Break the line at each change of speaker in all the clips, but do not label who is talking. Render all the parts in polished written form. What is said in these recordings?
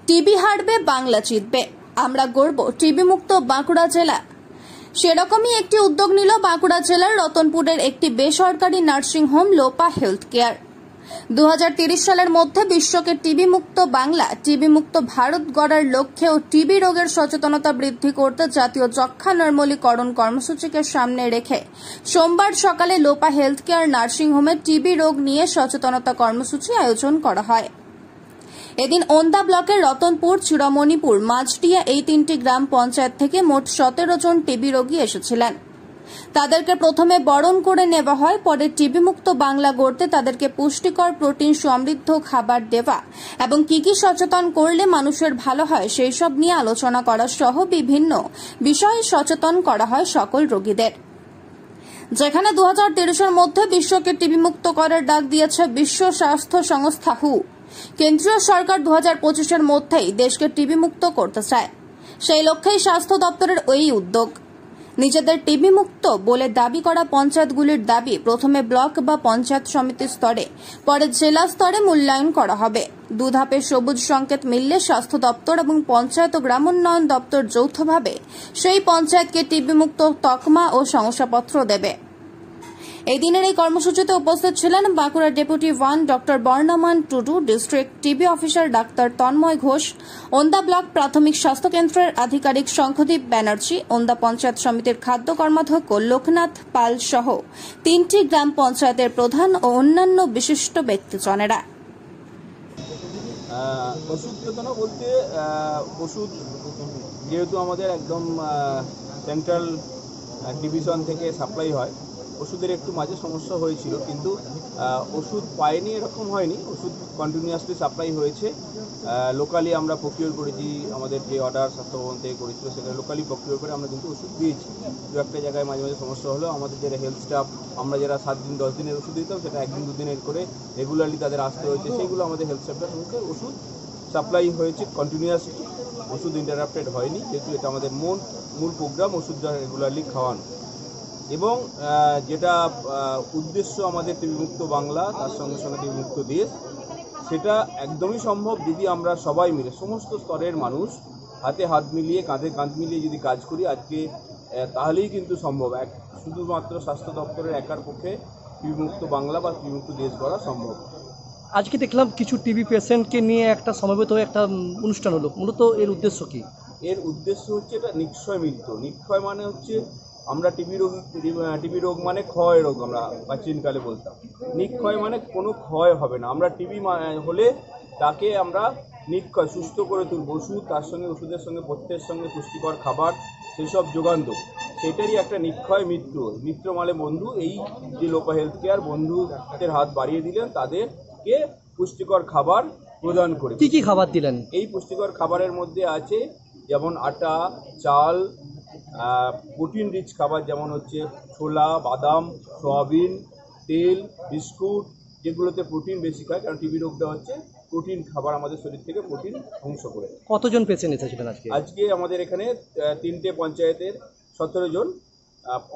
TB হারবে, বাংলা জিতবে, আমরা গড়ব টিবি মুক্ত বাঁকুড়া জেলা। সেরকমই একটি উদ্যোগ নিল বাঁকুড়া জেলার রতনপুরের একটি বেসরকারি নার্সিংহোম লোপা হেলথ কেয়ার। 2030 সালের মধ্যে বিশ্বকে টিবি মুক্ত বাংলা, টিবি মুক্ত ভারত গড়ার লক্ষ্যে ও টিবি রোগের সচেতনতা বৃদ্ধি করতে জাতীয় যক্ষ্মা নির্মূলীকরণ কর্মসূচিকে সামনে রেখে সোমবার সকালে লোপা হেলথ কেয়ার নার্সিংহোমে টিবি রোগ নিয়ে সচেতনতা কর্মসূচি আয়োজন করা হয়। এদিন ওন্দা ব্লকের রতনপুর, চূড়ামণিপুর, মাঝডিয়া এই 3টি গ্রাম পঞ্চায়েত থেকে মোট 17 জন টিবি রোগী এসেছিলেন। তাদেরকে প্রথমে বরণ করে নেওয়া হয়, পরে টিবি মুক্ত বাংলা গড়তে তাদেরকে পুষ্টিকর, প্রোটিন সমৃদ্ধ খাবার দেওয়া এবং কি কি সচেতন করলে মানুষের ভালো হয় সেই সব নিয়ে আলোচনা করা সহ বিভিন্ন বিষয়ে সচেতন করা হয় সকল রোগীদের। যেখানে 2030-এর মধ্যে বিশ্বকে টিবি মুক্ত করার ডাক দিয়েছে বিশ্ব স্বাস্থ্য সংস্থা হু। কেন্দ্রীয় সরকার 2025-এর মধ্যেই দেশকে টিবি মুক্ত করতে চায়। সেই লক্ষ্যেই স্বাস্থ্য দপ্তরের ওই উদ্যোগ। নিজেদের টিবি মুক্ত বলে দাবি করা পঞ্চায়েতগুলির দাবি প্রথমে ব্লক বা পঞ্চায়েত সমিতি স্তরে, পরে জেলা স্তরে মূল্যায়ন করা হবে। 2 ধাপে সবুজ সংকেত মিললে স্বাস্থ্য দপ্তর এবং পঞ্চায়েত ও গ্রামোন্নয়ন দপ্তর যৌথভাবে সেই পঞ্চায়েতকে টিবি মুক্ত তকমা ও শংসাপত্র দেবে। এই দিনের এই কর্মসূচিতে উপস্থিত ছিলেন Bankura deputy 1 doctor Barnaman Tudu, district TB officer ডাক্তার তন্ময় ঘোষ, ওন্দা ব্লক প্রাথমিক স্বাস্থ্য কেন্দ্রের আধিকারিক শঙ্খদীপ ব্যানার্জি, ওন্দা পঞ্চায়েত সমিতির খাদ্য কর্মাধ্যক্ষ লোকনাথ পাল সহ 3টি গ্রাম পঞ্চায়েতের প্রধান ও অন্যান্য বিশিষ্ট ব্যক্তিজনেরা।
ওষুধ চেতনা বলতে ওষুধ যেহেতু আমাদের একদম সেন্ট্রাল ডিভিশন থেকে সাপ্লাই হয়, ওষুধের একটু মাঝে সমস্যা হয়েছিল, কিন্তু ওষুধ পাইনি এরকম হয়নি। ওষুধ কন্টিনিউয়াসলি সাপ্লাই হয়েছে। লোকালি আমরা প্রকিউর করেছি, আমাদের যে অর্ডার স্বাস্থ্যভবন থেকে করেছিল সেটা লোকালি প্রকিউর করে আমরা কিন্তু ওষুধ দিয়েছি। দু একটা জায়গায় মাঝে মাঝে সমস্যা হলেও আমাদের যারা হেলথ স্টাফ, আমরা যারা 7 দিন 10 দিনের ওষুধ দিতাম সেটা 1 দিন 2 দিনের করে রেগুলারলি তাদের আসতে হয়েছে। সেইগুলো আমাদের হেলথ স্টাফের সঙ্গে ওষুধ সাপ্লাই হয়েছে কন্টিনিউয়াসলি, ওষুধ ইন্টারাপ্টেড হয়নি, যেহেতু এটা আমাদের মূল প্রোগ্রাম ওষুধ রেগুলারলি খাওয়ানো। এবং যেটা উদ্দেশ্য আমাদের টিবিমুক্ত বাংলা, তার সঙ্গে সঙ্গে টিবিমুক্ত দেশ, সেটা একদমই সম্ভব যদি আমরা সবাই মিলে, সমস্ত স্তরের মানুষ হাতে হাত মিলিয়ে, কাঁধে কাঁধ মিলিয়ে যদি কাজ করি আজকে, তাহলেই কিন্তু সম্ভব। শুধুমাত্র স্বাস্থ্য দপ্তরের একার পক্ষে টিবিমুক্ত বাংলা বা টিবিমুক্ত দেশ গড়া সম্ভব।
আজকে দেখলাম কিছু টিবি পেশেন্টকে নিয়ে একটা সমবেত হয়ে একটা অনুষ্ঠান হলো। মূলত এর উদ্দেশ্য কি?
এর উদ্দেশ্য হচ্ছে এটা নিক্ষয় মিলিত। নিক্ষয় মানে হচ্ছে আমরা টিবি রোগ মানে ক্ষয় রোগ, আমরা প্রাচীনকালে বলতাম। নিক্ষয় মানে কোনো ক্ষয় হবে না। আমরা টিবি হলে তাকে আমরা নিক্ষয়, সুস্থ করে তুলব। ওষুধ, তার সঙ্গে ওষুধের সঙ্গে পথ্যের সঙ্গে পুষ্টিকর খাবার সেসব যোগান দেবো, সেটারই একটা নিক্ষয় মিত্র। মিত্র মানে বন্ধু। এই যে লোপা হেলথ কেয়ার বন্ধুদের হাত বাড়িয়ে দিলেন, তাদেরকে পুষ্টিকর খাবার প্রদান করে।
কি কি খাবার দিলেন?
এই পুষ্টিকর খাবারের মধ্যে আছে যেমন আটা, চাল, প্রোটিন রিচ খাবার যেমন হচ্ছে ছোলা, বাদাম, সয়াবিন, তেল, বিস্কুট, যেগুলোতে প্রোটিন বেশি খায়, কারণ টিবি রোগটা হচ্ছে প্রোটিন খাবার, আমাদের শরীর থেকে প্রোটিন ধ্বংস করে।
কতজন পেশেন্ট এসেছিলেন আজকে?
আজকে আমাদের এখানে 3টে পঞ্চায়েতের 17 জন,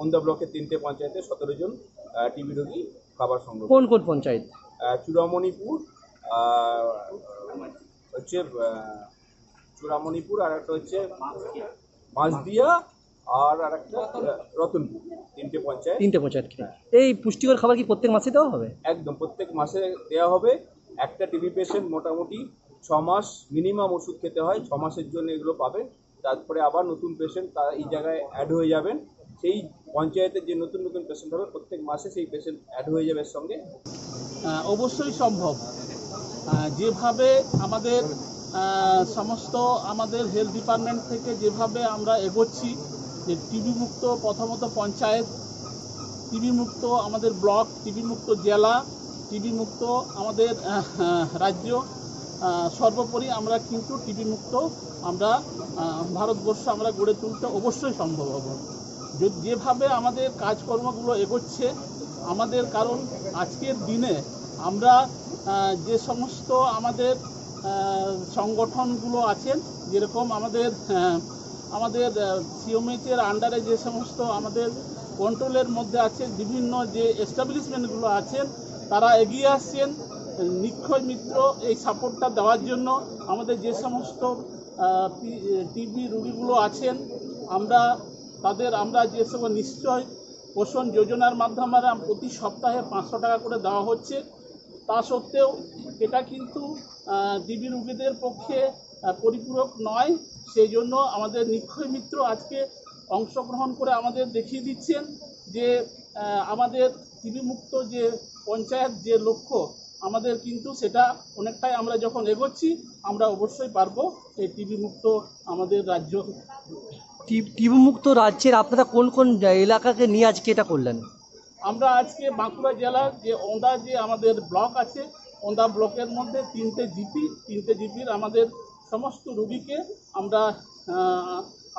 ওন্দা ব্লকের 3টে পঞ্চায়েতের 17 জন টিবি রোগী খাবার সংগ্রহ।
কোন কোন পঞ্চায়েত?
চূড়ামণিপুর, হচ্ছে চূড়ামণিপুর, আর একটা হচ্ছে মাঝদিয়া, আর একটা রতনপুর। 3টে পঞ্চায়েত।
এই পুষ্টিকর খাবার কি প্রত্যেক মাসে দেওয়া হবে?
একদম প্রত্যেক মাসে দেওয়া হবে। একটা টিবি পেশেন্ট মোটামুটি 6 মাস মিনিমাম ওষুধ খেতে হয়, 6 মাসের জন্য এগুলো পাবেন। তারপরে আবার নতুন পেশেন্ট তারা এই জায়গায় অ্যাড হয়ে যাবেন। সেই পঞ্চায়েতের যে নতুন নতুন পেশেন্ট হবে প্রত্যেক মাসে সেই পেশেন্ট অ্যাড হয়ে যাবে এর সঙ্গে।
অবশ্যই সম্ভব। যেভাবে আমাদের সমস্ত আমাদের হেলথ ডিপার্টমেন্ট থেকে যেভাবে আমরা এগোচ্ছি, যে টিবি মুক্ত প্রথমত পঞ্চায়েত, টিবি মুক্ত আমাদের ব্লক, টিবি মুক্ত জেলা, টিবি মুক্ত আমাদের রাজ্য, সর্বোপরি আমরা কিন্তু টিবি মুক্ত আমরা ভারতবর্ষ আমরা গড়ে তুলতে অবশ্যই সম্ভব হব যেভাবে আমাদের কাজকর্মগুলো এগোচ্ছে আমাদের। কারণ আজকের দিনে আমরা যে সমস্ত আমাদের সংগঠনগুলো আছেন, যেরকম আমাদের সিওমএইচের আন্ডারে যে সমস্ত আমাদের কন্ট্রোলের মধ্যে আছে বিভিন্ন যে এস্টাবলিশমেন্টগুলো আছেন, তারা এগিয়ে আসছেন নিক্ষয় মিত্র এই সাপোর্টটা দেওয়ার জন্য। আমাদের যে সমস্ত টিবি রোগীগুলো আছেন আমরা যে সব নিশ্চয় পোষণ যোজনার মাধ্যমে প্রতি সপ্তাহে 500 টাকা করে দেওয়া হচ্ছে। তা সত্ত্বেও এটা কিন্তু টিবি রোগীদের পক্ষে পরিপূরক নয়। সেই জন্য আমাদের নিক্ষয় মিত্র আজকে অংশগ্রহণ করে আমাদের দেখিয়ে দিচ্ছেন যে আমাদের টিবি মুক্ত যে পঞ্চায়েত যে লক্ষ্য আমাদের, কিন্তু সেটা অনেকটাই আমরা যখন এগোচ্ছি আমরা অবশ্যই পারবো এই টিবি মুক্ত আমাদের রাজ্য।
টিবি মুক্ত রাজ্যের আপনারা কোন কোন এলাকাকে নিয়ে আজকে এটা করলেন?
আমরা আজকে বাঁকুড়া জেলার যে ওন্দা যে আমাদের ব্লক আছে, ওন্দা ব্লকের মধ্যে 3টে জিপির আমাদের সমস্ত রোগীকে আমরা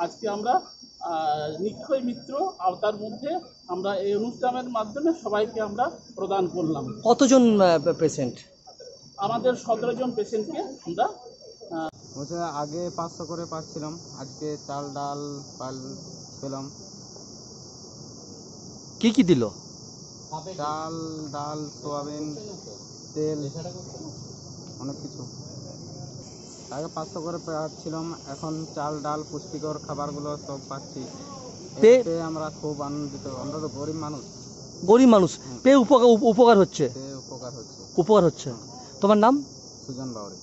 আজকে নিক্ষয় মিত্র আওতার মধ্যে আমরা এই অনুষ্ঠানের মাধ্যমে সবাইকে আমরা প্রদান করলাম।
কতজন পেশেন্ট?
আমাদের 17 জন পেশেন্টকে আমরা
বলছে আগে 500 করে পাচ্ছিলাম, আজকে চাল ডাল পাল পেলাম।
কি কি দিল?
চাল ডাল সোয়াবিন তেল অনেক কিছু। আগে 500 করে পাচ্ছিলাম, এখন চাল ডাল পুষ্টিকর খাবারগুলো সব পাচ্ছি। এতে আমরা খুব আনন্দিত। আমরা তো গরিব মানুষ
পেয়ে উপকার হচ্ছে।
উপকার হচ্ছে।
তোমার নাম?
সুজন বাউরি।